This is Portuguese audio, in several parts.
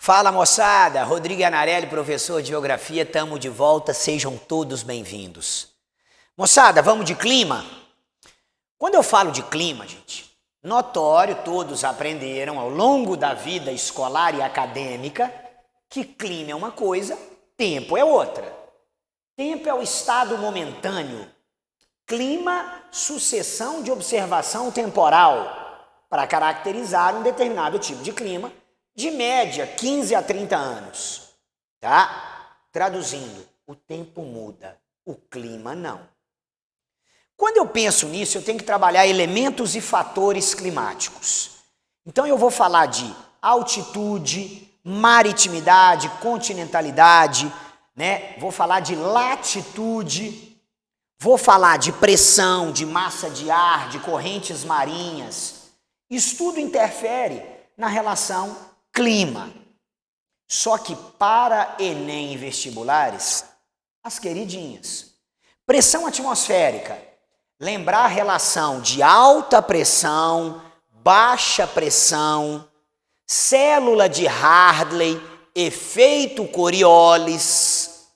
Fala moçada, Rodrigo Anarelli, professor de Geografia, estamos de volta, sejam todos bem-vindos. Moçada, vamos de clima? Quando eu falo de clima, gente, notório, todos aprenderam ao longo da vida escolar e acadêmica que clima é uma coisa, tempo é outra. Tempo é o estado momentâneo, clima, sucessão de observação temporal para caracterizar um determinado tipo de clima, de média 15 a 30 anos, tá? Traduzindo, o tempo muda, o clima não. Quando eu penso nisso, eu tenho que trabalhar elementos e fatores climáticos. Então eu vou falar de altitude, maritimidade, continentalidade, né? Vou falar de latitude, vou falar de pressão, de massa de ar, de correntes marinhas. Isso tudo interfere na relação clima. Só que para Enem e vestibulares, as queridinhas. Pressão atmosférica. Lembrar a relação de alta pressão, baixa pressão, célula de Hartley, efeito Coriolis,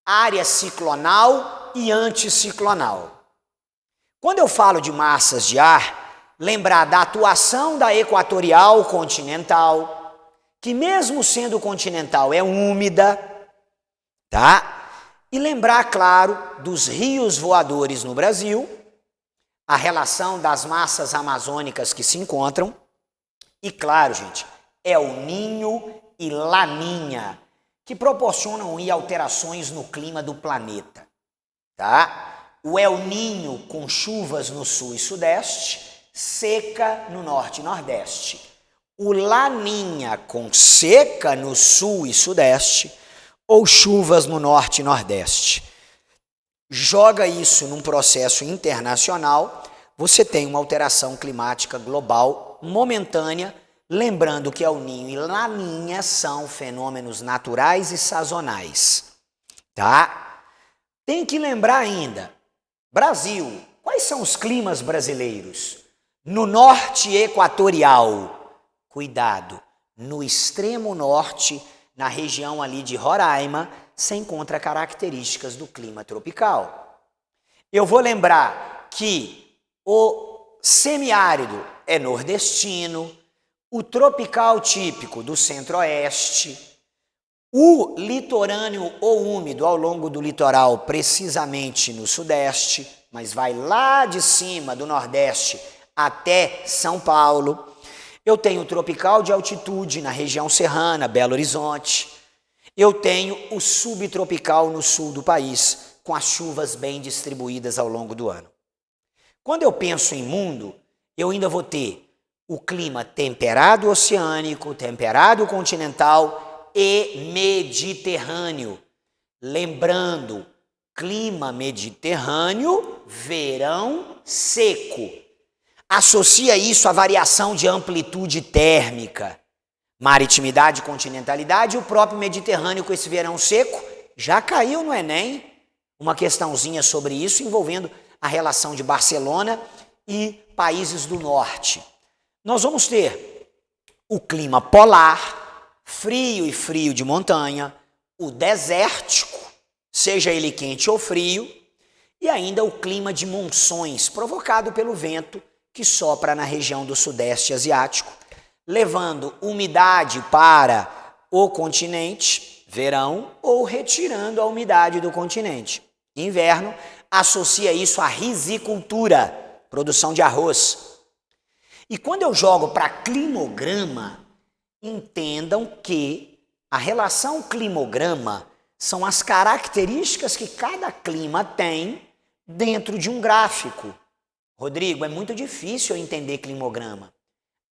área ciclonal e anticiclonal. Quando eu falo de massas de ar, lembrar da atuação da equatorial continental, que mesmo sendo continental é úmida, tá? E lembrar, claro, dos rios voadores no Brasil, a relação das massas amazônicas que se encontram, e claro, gente, El Niño e Laninha, que proporcionam alterações no clima do planeta, tá? O El Niño com chuvas no sul e sudeste, seca no norte e nordeste. O Laninha com seca no sul e sudeste ou chuvas no norte e nordeste. Joga isso num processo internacional, você tem uma alteração climática global momentânea, lembrando que El Niño e Laninha são fenômenos naturais e sazonais, tá? Tem que lembrar ainda, Brasil, quais são os climas brasileiros? No norte equatorial, cuidado, no extremo norte, na região ali de Roraima, se encontra características do clima tropical. Eu vou lembrar que o semiárido é nordestino, o tropical típico do centro-oeste, o litorâneo ou úmido ao longo do litoral, precisamente no sudeste, mas vai lá de cima do nordeste até São Paulo. Eu tenho o tropical de altitude na região serrana, Belo Horizonte. Eu tenho o subtropical no sul do país, com as chuvas bem distribuídas ao longo do ano. Quando eu penso em mundo, eu ainda vou ter o clima temperado oceânico, temperado continental e mediterrâneo. Lembrando, clima mediterrâneo, verão seco. Associa isso à variação de amplitude térmica, maritimidade, continentalidade e o próprio Mediterrâneo com esse verão seco. Já caiu no Enem uma questãozinha sobre isso envolvendo a relação de Barcelona e países do norte. Nós vamos ter o clima polar, frio e frio de montanha, o desértico, seja ele quente ou frio, e ainda o clima de monções provocado pelo vento que sopra na região do sudeste asiático, levando umidade para o continente, verão, ou retirando a umidade do continente. Inverno, associa isso à risicultura, produção de arroz. E quando eu jogo para climograma, entendam que a relação climograma são as características que cada clima tem dentro de um gráfico. Rodrigo, é muito difícil eu entender climograma.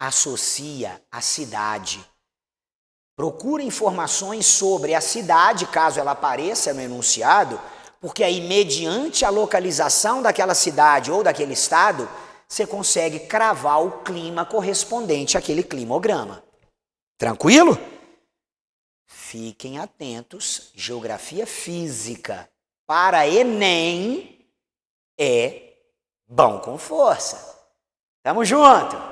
Associa a cidade. Procura informações sobre a cidade, caso ela apareça no enunciado, porque aí, mediante a localização daquela cidade ou daquele estado, você consegue cravar o clima correspondente àquele climograma. Tranquilo? Fiquem atentos, geografia física para Enem é bom com força. Tamo junto!